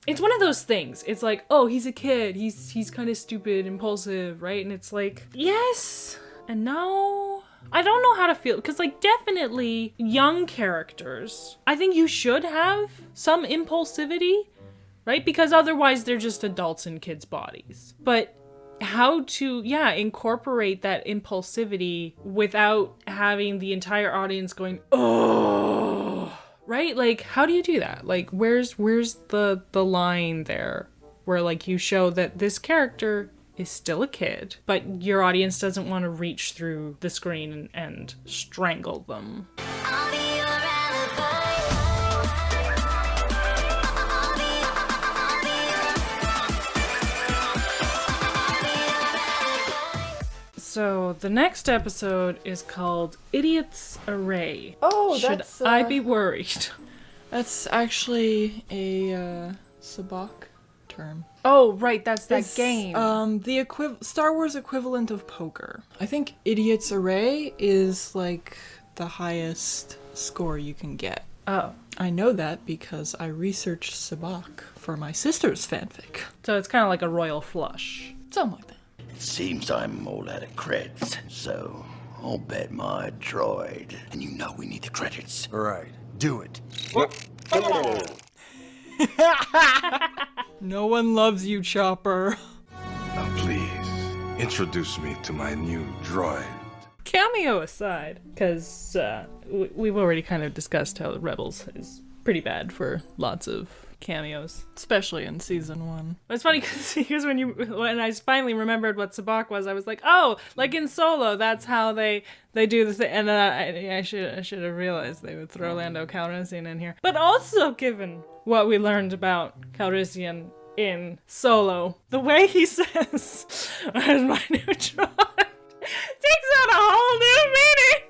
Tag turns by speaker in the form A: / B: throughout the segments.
A: It's one of those things. It's like, oh, he's a kid. He's kind of stupid, impulsive, right? And it's like, yes and no. I don't know how to feel, because like definitely young characters, I think you should have some impulsivity, right? Because otherwise they're just adults in kids' bodies. But how to, incorporate that impulsivity without having the entire audience going, oh, right? Like, how do you do that? Like, where's the line there where like you show that this character is still a kid, but your audience doesn't want to reach through the screen and strangle them. So the next episode is called Idiot's Array.
B: Oh,
A: Should I be worried?
B: That's actually a Sabacc term.
A: Oh, right, that's that game.
B: The Star Wars equivalent of poker. I think Idiot's Array is like the highest score you can get.
A: Oh.
B: I know that because I researched Sabacc for my sister's fanfic.
A: So it's kind of like a royal flush.
B: Something like that.
C: It seems I'm all out of creds, so I'll bet my droid. And you know we need the credits.
D: All right, do it.
B: No one loves you, Chopper.
D: Now please, introduce me to my new droid.
A: Cameo aside, because we've already kind of discussed how Rebels is pretty bad for lots of cameos.
B: Especially in season 1.
A: But it's funny because here's when I finally remembered what Sabacc was, I was like, oh, like in Solo, that's how they do the thing. And then I should have realized they would throw Lando Calrissian in here. But also, given what we learned about Calrissian in Solo, the way he says, "Where's my new droid?" takes on a whole new meaning.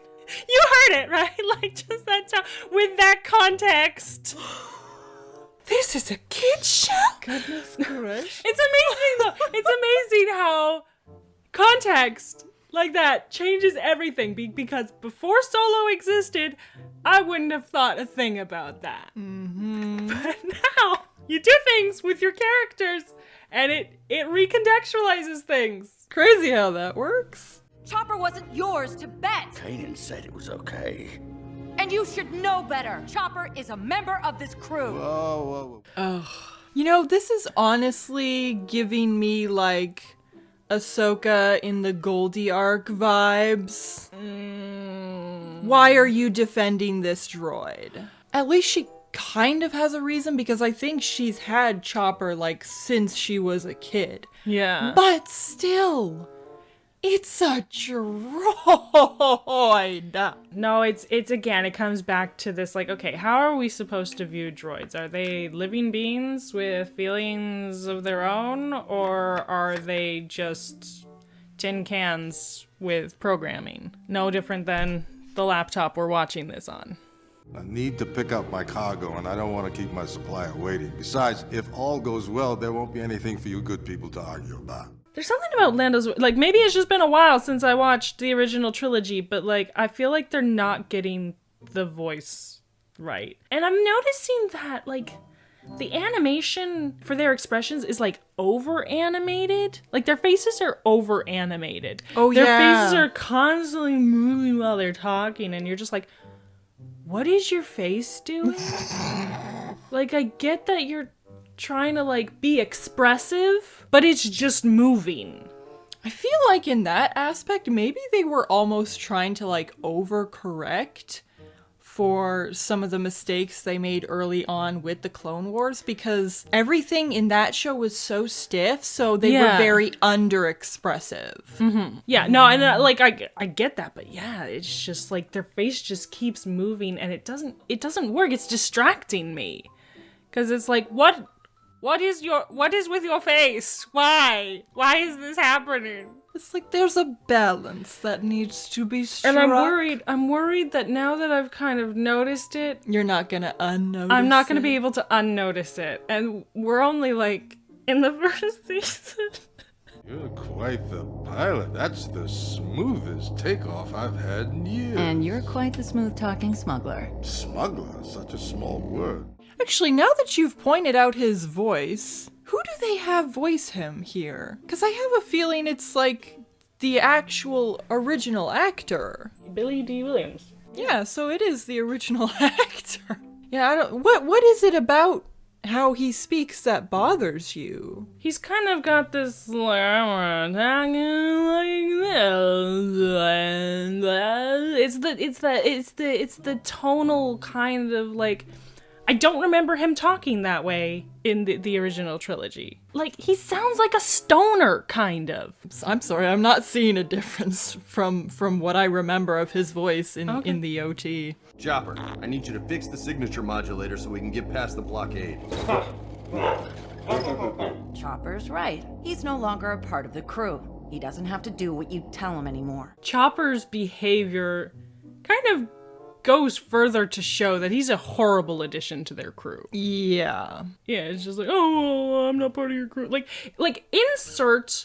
A: You heard it, right? Like just that time with that context. This is a kid's show?
B: Goodness gracious.
A: It's amazing though. It's amazing how context like that changes everything. Because before Solo existed, I wouldn't have thought a thing about that.
B: Mm-hmm.
A: But now you do things with your characters and it recontextualizes things.
B: Crazy how that works.
E: Chopper wasn't yours to bet.
C: Kanan said it was okay.
E: And you should know better. Chopper is a member of this crew.
D: Whoa.
B: Ugh. You know, this is honestly giving me like Ahsoka in the Goldie arc vibes. Why are you defending this droid? At least she kind of has a reason, because I think she's had Chopper like since she was a kid.
A: Yeah.
B: But still, it's a droid.
A: No, it's again, it comes back to this like, okay, how are we supposed to view droids? Are they living beings with feelings of their own, or are they just tin cans with programming? No different than the laptop we're watching this on.
D: I need to pick up my cargo, and I don't want to keep my supplier waiting. Besides, if all goes well, there won't be anything for you good people to argue about.
A: There's something about Lando's, like, maybe it's just been a while since I watched the original trilogy, but, like, I feel like they're not getting the voice right. And I'm noticing that, like, the animation for their expressions is, like, over-animated. Like, their faces are over-animated.
B: Oh,
A: their
B: yeah.
A: faces are constantly moving while they're talking, and you're just like, what is your face doing? Like, I get that you're trying to like be expressive, but it's just moving.
B: I feel like in that aspect, maybe they were almost trying to like overcorrect for some of the mistakes they made early on with the Clone Wars, because everything in that show was so stiff, so they were very underexpressive.
A: Mm-hmm. Yeah, no, and like I get that, but yeah, it's just like their face just keeps moving, and it doesn't work. It's distracting me, because it's like what is with your face? Why is this happening?
B: It's like there's a balance that needs to be struck.
A: And I'm worried that now that I've kind of noticed it,
B: you're not gonna unnotice
A: I'm not gonna be able to unnotice it. And we're only like in the first season.
D: You're quite the pilot. That's the smoothest takeoff I've had in years.
F: And you're quite the smooth-talking smuggler.
D: Smuggler? Such a small word.
B: Actually, now that you've pointed out his voice, who do they have voice him here? Because I have a feeling it's like the actual original actor.
A: Billy D. Williams.
B: Yeah, so it is the original actor. Yeah, I don't. What is it about how he speaks that bothers you?
A: He's kind of got this like, I'm talking like this, and it's the tonal kind of like. I don't remember him talking that way in the original trilogy. Like, he sounds like a stoner, kind of.
B: I'm sorry, I'm not seeing a difference from what I remember of his voice in the OT.
F: Chopper, I need you to fix the signature modulator so we can get past the blockade.
E: Chopper's right. He's no longer a part of the crew. He doesn't have to do what you tell him anymore.
A: Chopper's behavior kind of goes further to show that he's a horrible addition to their crew.
B: Yeah.
A: Yeah, it's just like, oh, I'm not part of your crew. Like insert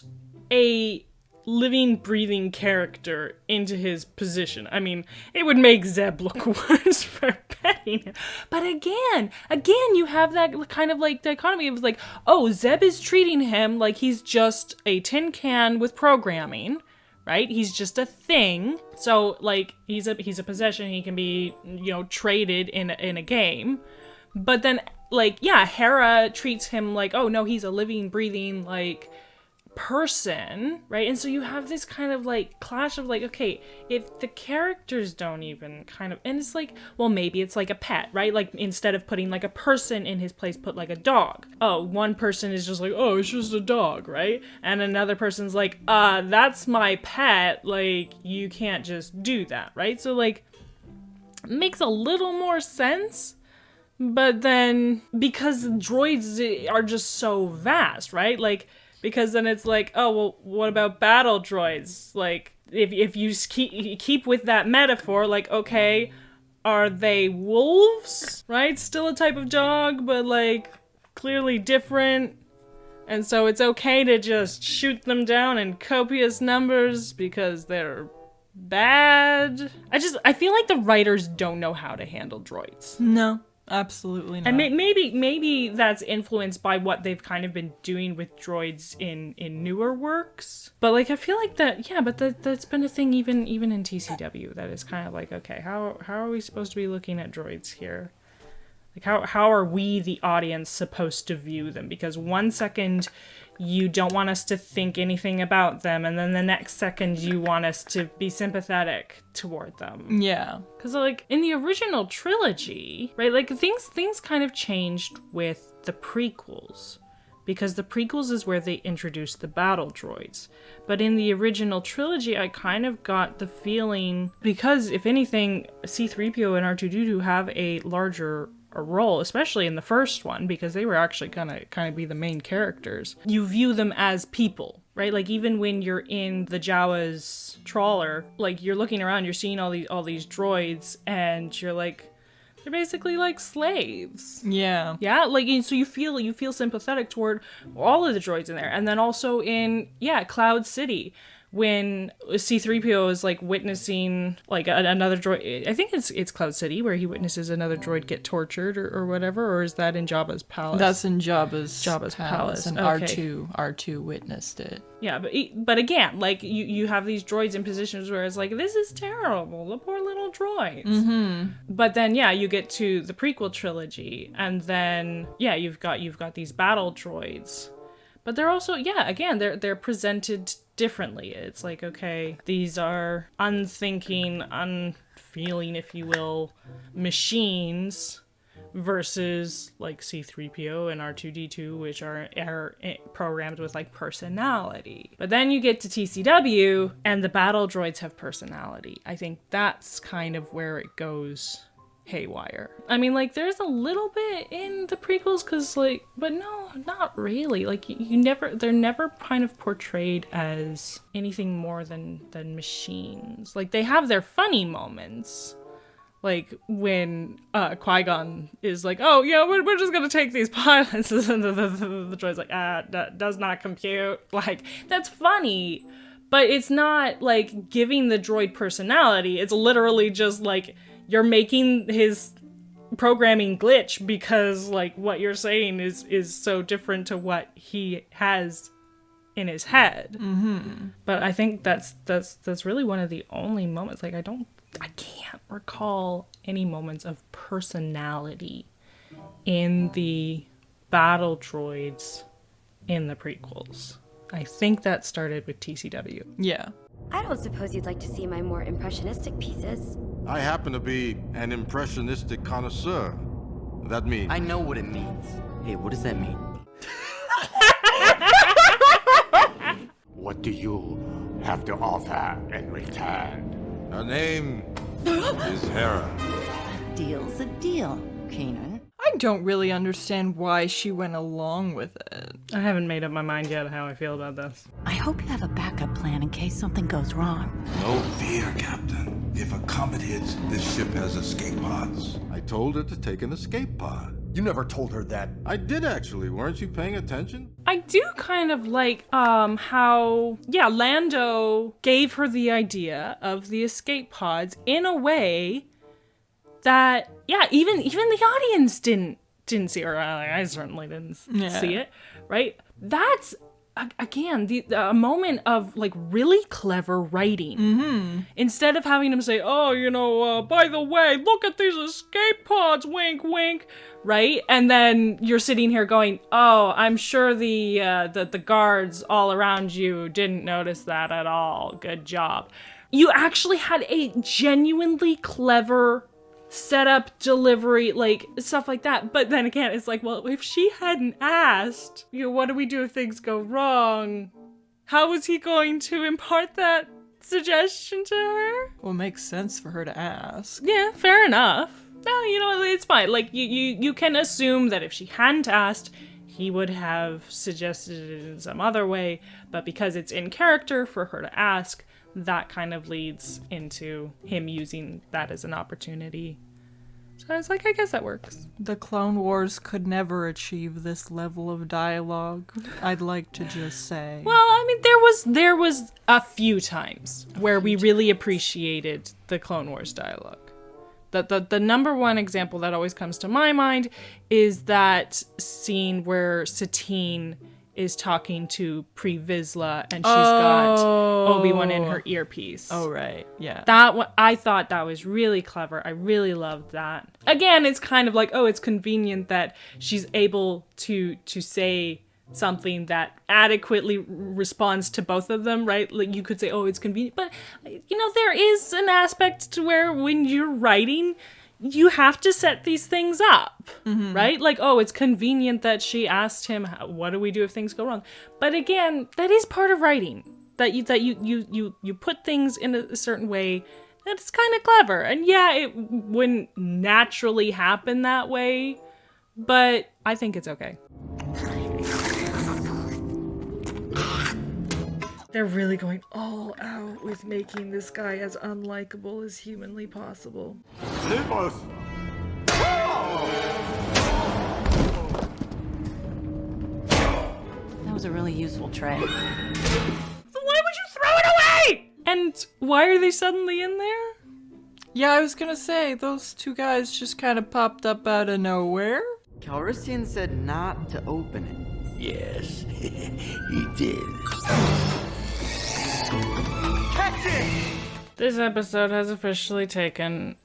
A: a living, breathing character into his position. I mean, it would make Zeb look worse for petting him. But again, you have that kind of like dichotomy of like, oh, Zeb is treating him like he's just a tin can with programming. Right? He's just a thing. So, like, he's a possession. He can be, traded in a game. But then, like, yeah, Hera treats him like, oh, no, he's a living, breathing, like, person, right? And so you have this kind of, like, clash of, like, okay, if the characters don't even kind of... And it's like, well, maybe it's like a pet, right? Like, instead of putting, like, a person in his place, put, like, a dog. Oh, one person is just like, oh, it's just a dog, right? And another person's like, that's my pet. Like, you can't just do that, right? So, like, it makes a little more sense. But then, because droids are just so vast, right? Like... Because then it's like, oh, well, what about battle droids? Like, if you keep with that metaphor, like, okay, are they wolves? Right? Still a type of dog, but, like, clearly different. And so it's okay to just shoot them down in copious numbers because they're bad. I feel like the writers don't know how to handle droids.
B: No. Absolutely not.
A: And maybe that's influenced by what they've kind of been doing with droids in newer works. But like I feel like that's been a thing even in TCW, that is kind of like, okay, how are we supposed to be looking at droids here? Like how are we, the audience, supposed to view them? Because one second you don't want us to think anything about them, and then the next second you want us to be sympathetic toward them.
B: Yeah.
A: Because, like, in the original trilogy, right, like, things kind of changed with the prequels. Because the prequels is where they introduced the battle droids. But in the original trilogy, I kind of got the feeling, because, if anything, C-3PO and R2-D2 have a larger role, especially in the first one, because they were actually gonna kind of be the main characters. You view them as people, right? Like, even when you're in the Jawa's trawler, like, you're looking around, you're seeing all these droids, and you're like, they're basically like slaves.
B: Yeah.
A: Yeah, like, so you feel sympathetic toward all of the droids in there. And then also in, Cloud City, when C-3PO is, like, witnessing, like, another droid... I think it's Cloud City, where he witnesses another droid get tortured or whatever, or is that in Jabba's palace?
B: That's in Jabba's palace, and
A: okay.
B: R2 witnessed it.
A: Yeah, but again, like, you have these droids in positions where it's like, this is terrible, the poor little droids.
B: Mm-hmm.
A: But then, you get to the prequel trilogy, and then, you've got these battle droids. But they're also, again, they're presented differently. It's like, okay, these are unthinking, unfeeling, if you will, machines versus like C-3PO and R2-D2, which are programmed with like personality. But then you get to TCW and the battle droids have personality. I think that's kind of where it goes haywire. I mean, like, there's a little bit in the prequels, because, like, but no, not really. Like, they're never kind of portrayed as anything more than machines. Like, they have their funny moments. Like, when Qui-Gon is like, oh, yeah, we're just gonna take these pilots, and the droid's like, that does not compute. Like, that's funny, but it's not, like, giving the droid personality. It's literally just, like, you're making his programming glitch because like what you're saying is so different to what he has in his head. But I think that's really one of the only moments. Like I can't recall any moments of personality in the battle droids in the prequels. I think that started with TCW.
B: Yeah.
G: I don't suppose you'd like to see my more impressionistic pieces.
D: I happen to be an impressionistic connoisseur. That means...
H: I know what it means. Hey, what does that mean?
I: What do you have to offer in return?
D: Her name is Hera.
E: A deal's a deal, Kanan.
B: I don't really understand why she went along with it.
A: I haven't made up my mind yet how I feel about this.
E: I hope you have a backup plan in case something goes wrong.
D: No fear, Captain. If a comet hits, this ship has escape pods. I told her to take an escape pod.
F: You never told her that.
D: I did actually. Weren't you paying attention?
A: I do kind of like how Lando gave her the idea of the escape pods in a way that even the audience didn't see, or I certainly didn't see it, right? That's again a moment of like really clever writing. Instead of having him say, oh, by the way, look at these escape pods, wink wink, right? And then you're sitting here going, oh, I'm sure the guards all around you didn't notice that at all, good job. You actually had a genuinely clever setup, delivery, like stuff like that. But then again, it's like, well, if she hadn't asked, what do we do if things go wrong? How was he going to impart that suggestion to her?
B: Well, it makes sense for her to ask.
A: Yeah, fair enough. No, it's fine. Like you can assume that if she hadn't asked, he would have suggested it in some other way, but because it's in character for her to ask, that kind of leads into him using that as an opportunity. So I was like, I guess that works.
B: The Clone Wars could never achieve this level of dialogue, I'd like to just say.
A: Well, I mean, there was a few times where we really appreciated the Clone Wars dialogue. The number one example that always comes to my mind is that scene where Satine is talking to Pre Vizsla and she's got Obi-Wan in her earpiece.
B: Oh, right. Yeah.
A: I thought that was really clever. I really loved that. Again, it's kind of like, it's convenient that she's able to say something that adequately responds to both of them, right? Like you could say, it's convenient, but there is an aspect to where when you're writing, you have to set these things up, right? Like, it's convenient that she asked him, what do we do if things go wrong? But again, that is part of writing, that you put things in a certain way that's kind of clever. And yeah, it wouldn't naturally happen that way, but I think it's okay. They're really going all out with making this guy as unlikable as humanly possible.
I: Leave us!
E: That was a really useful tray.
A: Why would you throw it away? And why are they suddenly in there?
B: Yeah, I was gonna say, those two guys just kind of popped up out of nowhere.
H: Calrissian said not to open it.
C: Yes, he did.
A: This episode has officially taken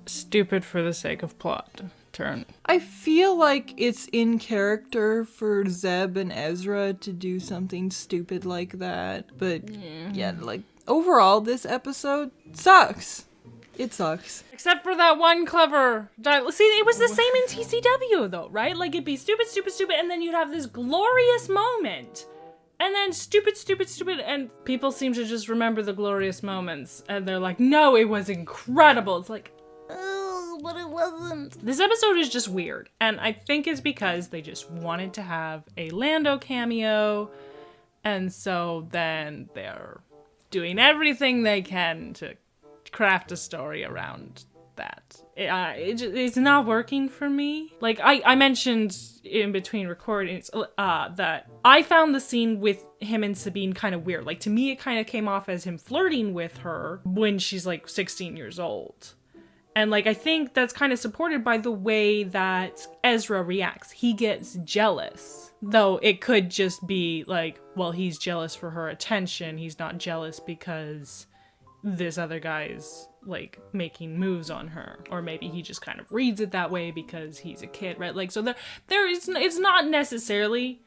A: stupid for the sake of plot turn.
B: I feel like it's in character for Zeb and Ezra to do something stupid like that. But yeah, like overall, this episode sucks. It sucks.
A: Except for that one clever see, it was the same in TCW though, right? Like it'd be stupid, and then you'd have this glorious moment. And then stupid, and people seem to just remember the glorious moments. And they're like, no, it was incredible. It's like, but it wasn't. This episode is just weird. And I think it's because they just wanted to have a Lando cameo. And so then they're doing everything they can to craft a story around that. It's not working for me. Like I mentioned in between recordings that I found the scene with him and Sabine kind of weird. Like to me, it kind of came off as him flirting with her when she's like 16 years old. And like, I think that's kind of supported by the way that Ezra reacts. He gets jealous. Though it could just be like, well, he's jealous for her attention. He's not jealous because this other guy's like making moves on her. Or maybe he just kind of reads it that way because he's a kid, right? Like, so there is, it's not necessarily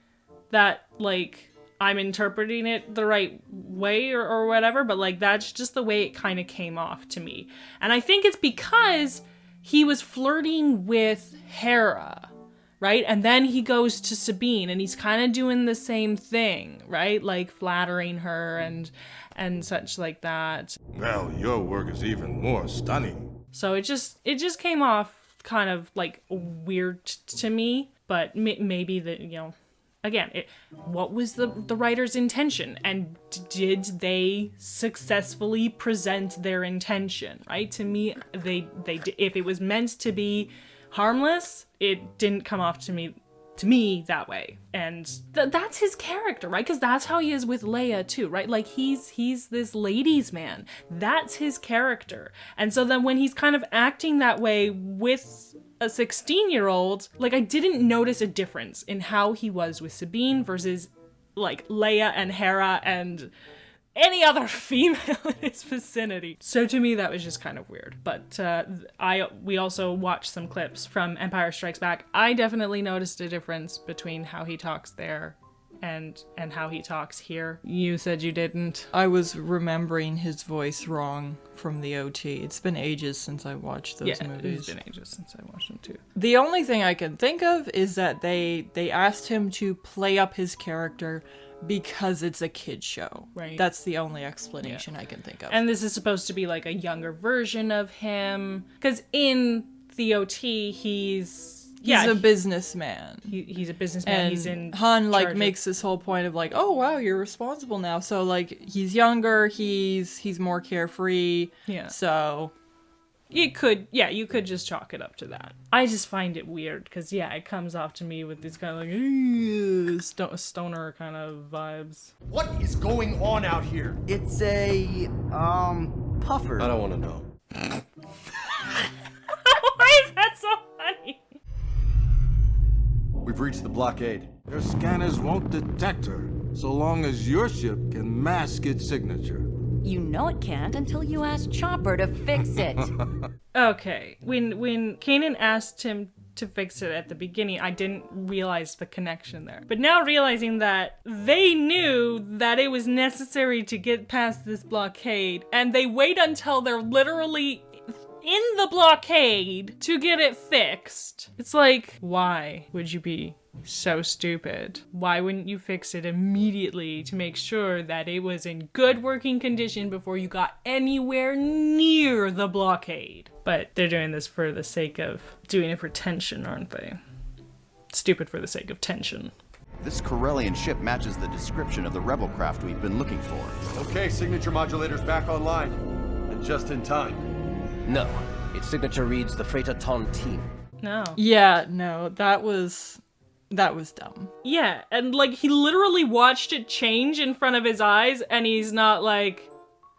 A: that like I'm interpreting it the right way or whatever, but like that's just the way it kind of came off to me. And I think it's because he was flirting with Hera, right? And then he goes to Sabine and he's kind of doing the same thing, right? Like flattering her and such like that.
D: Well, your work is even more stunning.
A: So it just came off kind of like weird to me, but maybe that, you know, again, what was the writer's intention, and did they successfully present their intention, right? To me, they if it was meant to be harmless, it didn't come off to me that way. And that's his character, right? Because that's how he is with Leia too, right? Like he's this ladies' man. That's his character. And so then when he's kind of acting that way with a 16-year-old, like I didn't notice a difference in how he was with Sabine versus like Leia and Hera and any other female in his vicinity. So to me, that was just kind of weird. But we also watched some clips from Empire Strikes Back. I definitely noticed a difference between how he talks there and how he talks here. You said you didn't.
B: I was remembering his voice wrong from the OT. It's been ages since I watched those movies.
A: It's been ages since I watched them too.
B: The only thing I can think of is that they asked him to play up his character because it's a kid's show. Right. That's the only explanation I can think of.
A: And this is supposed to be like a younger version of him. Because in the OT, he's a businessman.
B: He's
A: a businessman.
B: And
A: he's in
B: Han like makes this whole point of like, oh wow, you're responsible now. So like he's younger, he's more carefree.
A: Yeah.
B: So
A: you could just chalk it up to that. I just find it weird because it comes off to me with these kind of like stoner kind of vibes.
F: What is going on out here?
H: It's a puffer.
F: I don't want to know.
A: Why is that so funny?
F: We've reached the blockade.
D: Their scanners won't detect her, so long as your ship can mask its signature.
E: You know it can't until you ask Chopper to fix it.
A: Okay, when Kanan asked him to fix it at the beginning, I didn't realize the connection there. But now realizing that they knew that it was necessary to get past this blockade, and they wait until they're literally in the blockade to get it fixed. It's like, why would you be so stupid? Why wouldn't you fix it immediately to make sure that it was in good working condition before you got anywhere near the blockade? But they're doing this for the sake of doing it for tension, aren't they? Stupid for the sake of tension.
C: This Corellian ship matches the description of the rebel craft we've been looking for.
F: Okay, signature modulator's back online. And just in time.
J: No, its signature reads the freighter Tontine.
A: No.
B: Yeah, no, that was dumb.
A: Yeah, and like he literally watched it change in front of his eyes, and he's not like,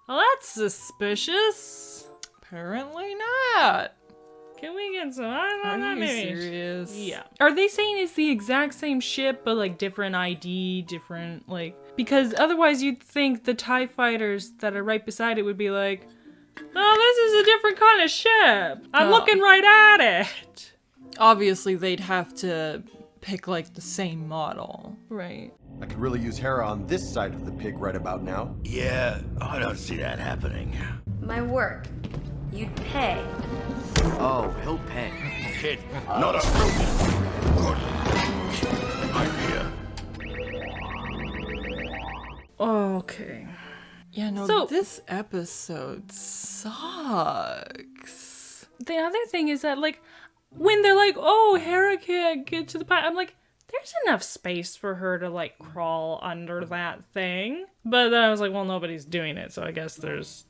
A: oh, that's suspicious.
B: Apparently not.
A: Can we get some? I don't know,
B: Are you
A: maybe.
B: serious?
A: Yeah. Are they saying it's the exact same ship, but like different ID, different like? Because otherwise, you'd think the TIE fighters that are right beside it would be like, oh, this is a different kind of ship. I'm looking right at it.
B: Obviously, they'd have to pick like the same model.
A: Right.
F: I could really use Hera on this side of the pig right about now.
C: Yeah, I don't see that happening.
G: My work. You'd pay.
H: Oh, he'll pay.
C: Kid, not a student. Good. I'm here.
A: Okay.
B: Yeah, no,
A: So-
B: this episode sucks.
A: The other thing is that, like, when they're like, oh, Hera can't get to the pipe, I'm like, there's enough space for her to, like, crawl under that thing. But then I was like, well, nobody's doing it, so I guess there's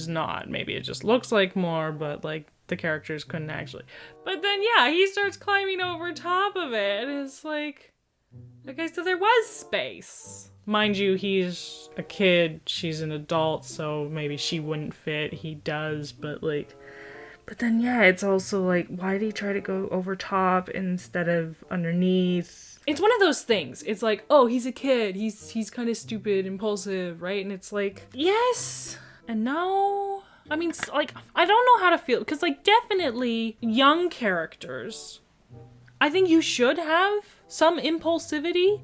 A: not. Maybe it just looks like more, but, like, the characters couldn't actually. But then, yeah, he starts climbing over top of it, and it's like, okay, so there was space. Mind you, he's a kid, she's an adult, so maybe she wouldn't fit. He does, but, like, But then, yeah, it's also like, why did he try to go over top instead of underneath? It's one of those things. It's like, oh, he's a kid. He's kind of stupid, impulsive, right? And it's like, yes and no. I mean, like, I don't know how to feel. Because, like, definitely young characters, I think you should have some impulsivity,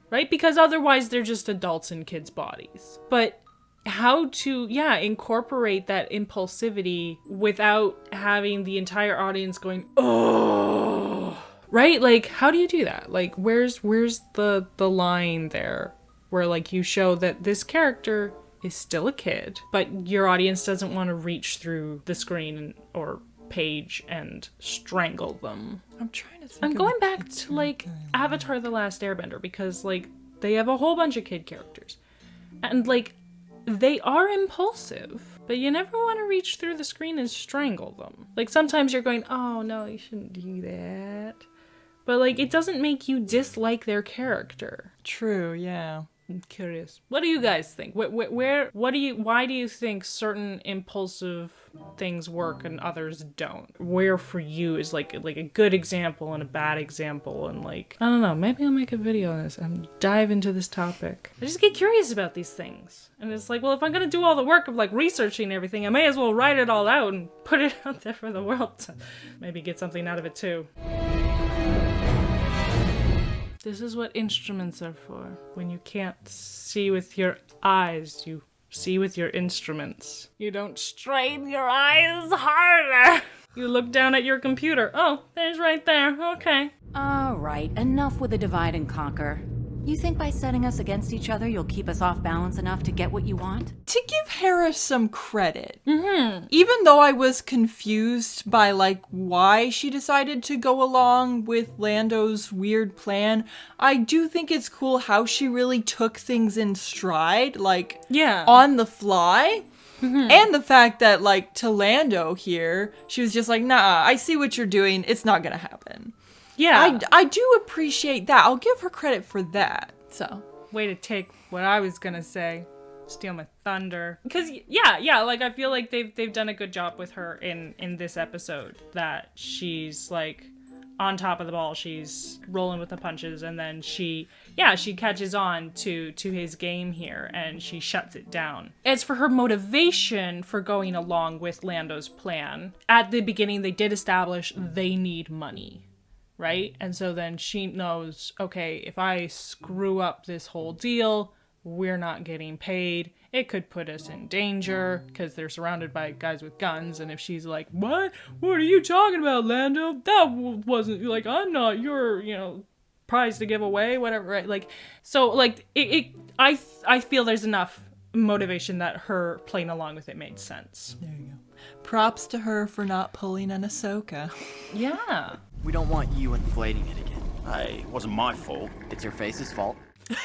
A: right? Because otherwise they're just adults in kids' bodies. But how to, incorporate that impulsivity without having the entire audience going, oh, right? Like, how do you do that? Like, where's the line there where, like, you show that this character is still a kid, but your audience doesn't want to reach through the screen or page and strangle them.
B: I'm trying to think.
A: I'm going back to, like, Avatar: The Last Airbender, because, like, they have a whole bunch of kid characters. And, like, they are impulsive, but you never want to reach through the screen and strangle them. Like, sometimes you're going, oh, no, you shouldn't do that. But, like, it doesn't make you dislike their character.
B: True, yeah.
A: I'm curious. What do you guys think? Why do you think certain impulsive things work and others don't? Where for you is like a good example and a bad example, and like, I don't know, maybe I'll make a video on this and dive into this topic. I just get curious about these things. And it's like, well, if I'm gonna do all the work of like researching everything, I may as well write it all out and put it out there for the world to maybe get something out of it too. This is what instruments are for. When you can't see with your eyes, you see with your instruments. You don't strain your eyes harder. You look down at your computer. Oh, there's right there. Okay.
E: All right, enough with the divide and conquer. You think by setting us against each other, you'll keep us off balance enough to get what you want?
B: To give Hera some credit, even though I was confused by, like, why she decided to go along with Lando's weird plan, I do think it's cool how she really took things in stride, like, on the fly. And the fact that, like, to Lando here, she was just like, nah, I see what you're doing, it's not gonna happen.
A: Yeah.
B: I do appreciate that. I'll give her credit for that. So,
A: way to take what I was gonna say, steal my thunder. Because like I feel like they've done a good job with her in this episode, that she's like on top of the ball, she's rolling with the punches, and then she catches on to his game here and she shuts it down. As for her motivation for going along with Lando's plan, at the beginning they did establish they need money. Right? And so then she knows, okay, if I screw up this whole deal, we're not getting paid. It could put us in danger because they're surrounded by guys with guns. And if she's like, what are you talking about, Lando? That wasn't, like, I'm not your, prize to give away, whatever, right? Like, so, like, I feel there's enough motivation that her playing along with it made sense.
B: There you go. Props to her for not pulling an Ahsoka.
A: Yeah.
H: We don't want you inflating it again.
C: Hey, it wasn't my fault.
H: It's your face's fault.
A: They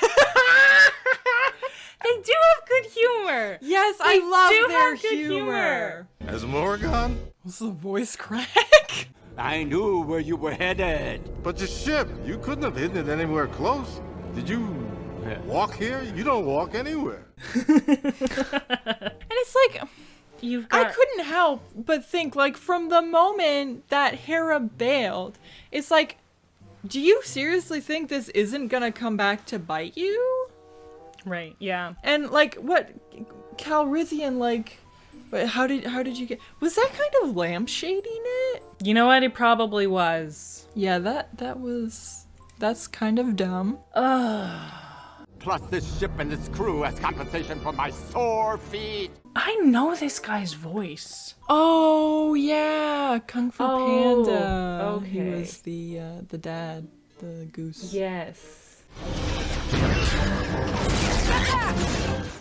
A: do have good humor.
B: Yes, I love their humor.
D: As Morgan?
B: Was the voice crack?
I: I knew where you were headed.
D: But the ship, you couldn't have hidden it anywhere close. Did you walk here? You don't walk anywhere.
B: And it's like, I couldn't help but think, like, from the moment that Hera bailed, it's like, do you seriously think this isn't gonna come back to bite you?
A: Right, yeah.
B: And, like, what, Calrissian, like, how did you get, was that kind of lampshading it?
A: You know what, it probably was.
B: Yeah, that's kind of dumb.
I: Plus this ship and this crew as compensation for my sore feet.
A: I know this guy's voice.
B: Oh yeah, Kung Fu Panda.
A: Okay.
B: He was the dad, the goose.
A: Yes.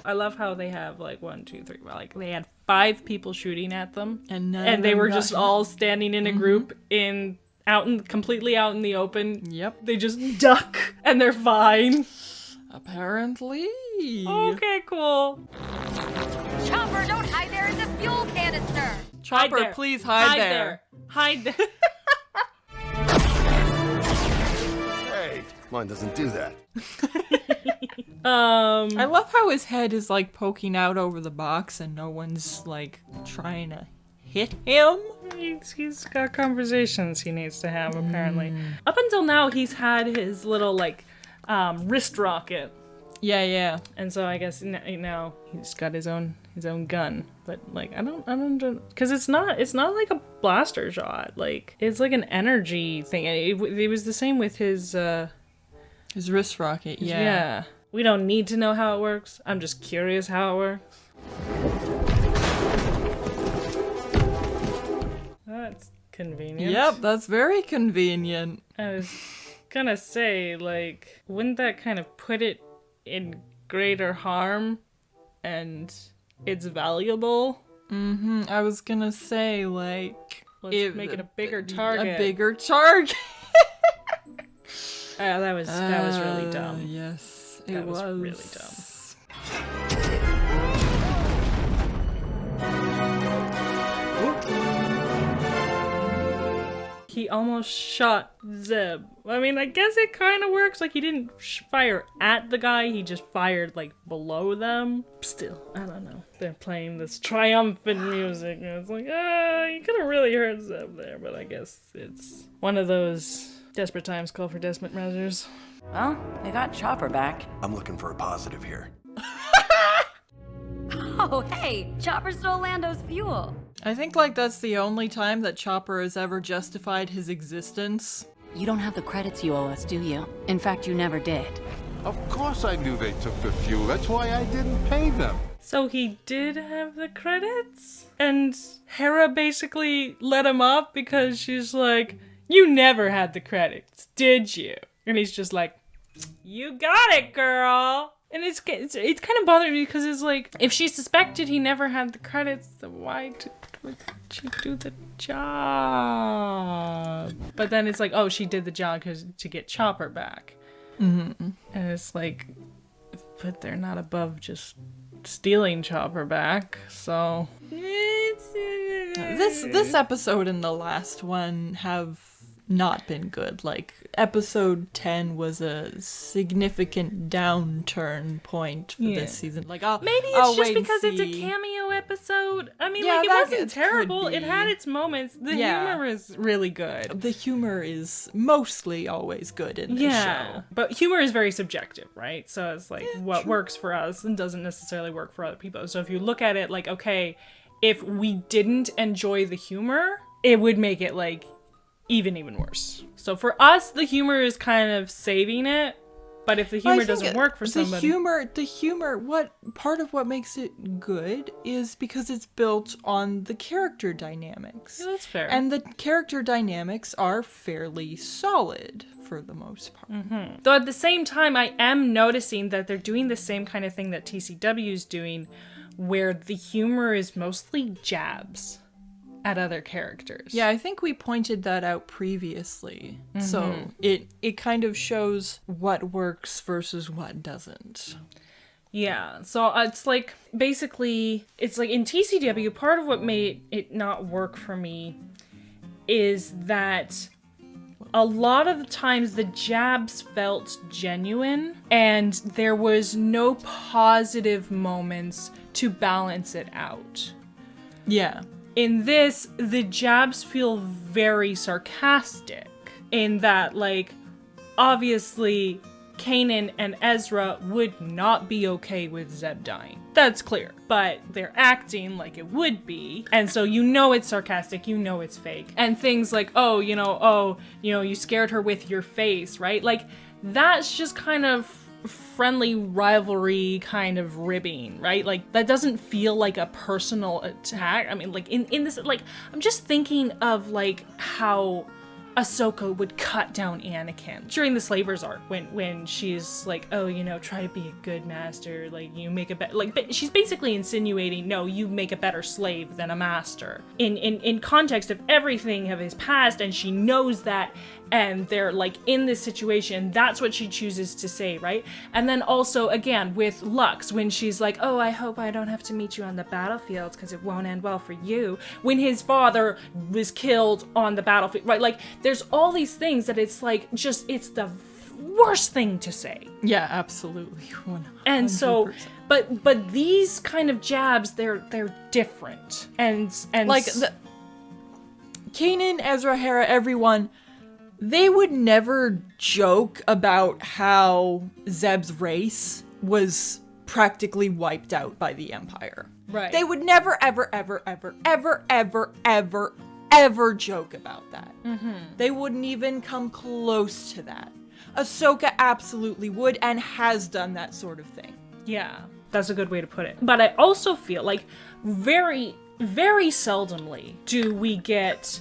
A: I love how they have like 1, 2, 3. Like they had 5 people shooting at them, and they were just all standing in a group completely out in the open.
B: Yep.
A: They just duck and they're fine.
B: Apparently.
A: Okay, cool.
G: Chopper, don't hide there in the fuel canister.
B: Chopper, please hide there.
A: Hide there.
F: Hey, mine doesn't do that.
B: I love how his head is like poking out over the box and no one's like trying to hit him.
A: He's got conversations he needs to have, apparently. Up until now, he's had his little, like, wrist rocket.
B: Yeah.
A: And so I guess now he's got his own gun. But, like, I don't, because it's not like a blaster shot. Like, it's like an energy thing. It was the same with his
B: wrist rocket, yeah.
A: Yeah. We don't need to know how it works. I'm just curious how it works. That's convenient.
B: Yep, that's very convenient.
A: I was gonna say, like, wouldn't that kind of put it in greater harm and it's valuable?
B: I was gonna say, like...
A: Let's make it a bigger target.
B: A bigger target.
A: That was really dumb.
B: Yes,
A: That was really dumb. He almost shot Zeb. I mean, I guess it kind of works. Like, he didn't fire at the guy. He just fired, like, below them. Still, I don't know. They're playing this triumphant music. And it's like, you could have really heard Zeb there. But I guess it's one of those desperate times call for desperate measures.
E: Well, they got Chopper back.
F: I'm looking for a positive here.
G: Oh, hey, Chopper stole Lando's fuel.
B: I think, like, that's the only time that Chopper has ever justified his existence.
E: You don't have the credits you owe us, do you? In fact, you never did.
D: Of course I knew they took the fuel. That's why I didn't pay them.
A: So he did have the credits? And Hera basically let him off because she's like, you never had the credits, did you? And he's just like, you got it, girl. And it's kind of bothering me because it's like, if she suspected he never had the credits, then why would she do the job? But then it's like, oh, she did the job to get Chopper back. And it's like, but they're not above just stealing Chopper back, so...
B: This episode and the last one have not been good. Like, episode 10 was a significant downturn point for this season. Like,
A: maybe it's just because it's a cameo episode. I mean, like, it wasn't terrible. It had its moments. The humor is really good.
B: The humor is mostly always good in this show.
A: But humor is very subjective, right? So it's like, what works for us and doesn't necessarily work for other people. So if you look at it like, okay, if we didn't enjoy the humor, it would make it, like, even worse. So for us, the humor is kind of saving it, but if the humor doesn't work for somebody...
B: The humor, what part of what makes it good is because it's built on the character dynamics.
A: Yeah, that's fair.
B: And the character dynamics are fairly solid for the most part.
A: Though at the same time, I am noticing that they're doing the same kind of thing that TCW is doing, where the humor is mostly jabs at other characters.
B: Yeah, I think we pointed that out previously. So it kind of shows what works versus what doesn't.
A: Yeah, so it's like, basically, it's like in TCW, part of what made it not work for me is that a lot of the times the jabs felt genuine and there was no positive moments to balance it out.
B: Yeah.
A: In this, the jabs feel very sarcastic in that, like, obviously, Kanan and Ezra would not be okay with Zeb dying. That's clear. But they're acting like it would be. And so you know it's sarcastic, you know it's fake. And things like, you scared her with your face, right? Like, that's just kind of friendly rivalry kind of ribbing, right? Like, that doesn't feel like a personal attack. I mean, like, in this, like, I'm just thinking of, like, how Ahsoka would cut down Anakin during the Slavers arc when she's like, try to be a good master, like, you make a better, like, she's basically insinuating, no, you make a better slave than a master in context of everything of his past, and she knows that, and they're like in this situation, that's what she chooses to say, right? And then also again with Lux, when she's like, oh, I hope I don't have to meet you on the battlefield because it won't end well for you, when his father was killed on the battlefield, right? Like, there's all these things that it's like, just, it's the worst thing to say.
B: Yeah, absolutely. 100%.
A: And so, but these kind of jabs, they're different, and
B: like Kanan, Ezra, Hera, everyone, they would never joke about how Zeb's race was practically wiped out by the Empire.
A: Right.
B: They would never, ever, ever, ever, ever, ever, ever, ever joke about that. They wouldn't even come close to that. Ahsoka absolutely would and has done that sort of thing.
A: Yeah, that's a good way to put it. But I also feel like very, very seldomly do we get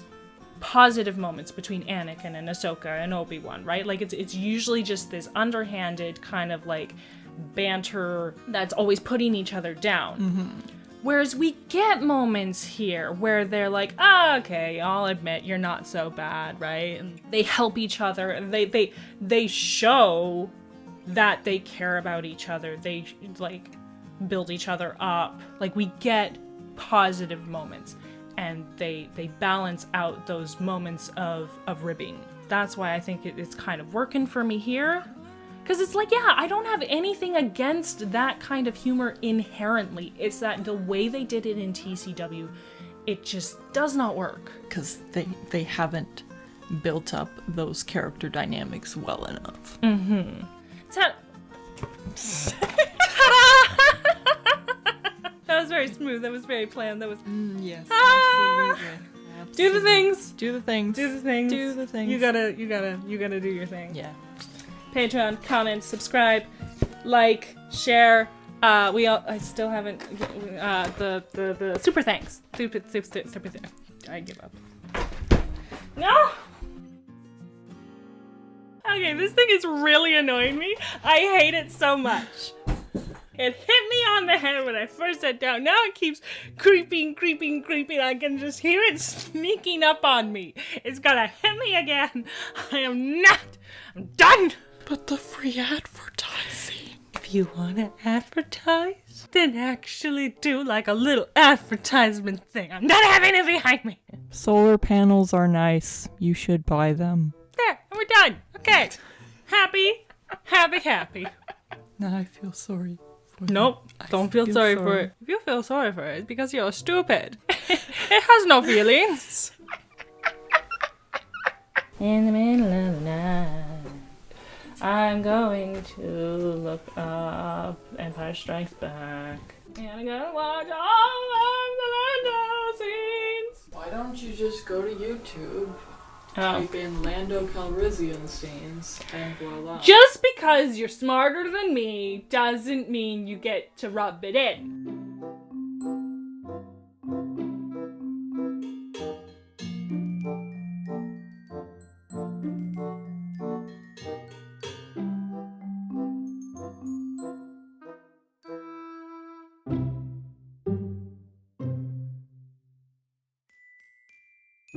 A: positive moments between Anakin and Ahsoka and Obi-Wan, right? Like it's usually just this underhanded kind of like banter that's always putting each other down. Whereas we get moments here where they're like, okay, I'll admit you're not so bad, right? And they help each other. And they show that they care about each other. They like build each other up. Like we get positive moments, and they balance out those moments of ribbing. That's why I think it's kind of working for me here. Because it's like, yeah, I don't have anything against that kind of humor inherently. It's that the way they did it in TCW, it just does not work.
B: Because they haven't built up those character dynamics well enough.
A: That was very smooth. That was very planned. That was...
B: yes, absolutely.
A: Do the things.
B: Do the things.
A: Do the things.
B: Do the things.
A: You gotta do your thing.
B: Yeah.
A: Patreon, comment, subscribe, like, share. I still haven't the super thanks. Super thanks. I give up. No. Okay, this thing is really annoying me. I hate it so much. It hit me on the head when I first sat down. Now it keeps creeping. I can just hear it sneaking up on me. It's gonna hit me again. I'm done.
B: But the free advertising.
A: If you want to advertise, then actually do like a little advertisement thing. I'm not having it behind me.
B: Solar panels are nice. You should buy them.
A: There, we're done. Okay. Happy.
B: Now I feel sorry for
A: Nope. Don't feel sorry for it. If you feel sorry for it, it's because you're stupid. It has no feelings. In the middle of the night, I'm going to look up Empire Strikes Back. And I'm gonna watch all of the Lando scenes.
B: Why don't you just go to YouTube,
A: Oh.
B: type in Lando Calrissian scenes, and voila.
A: Just because you're smarter than me doesn't mean you get to rub it in.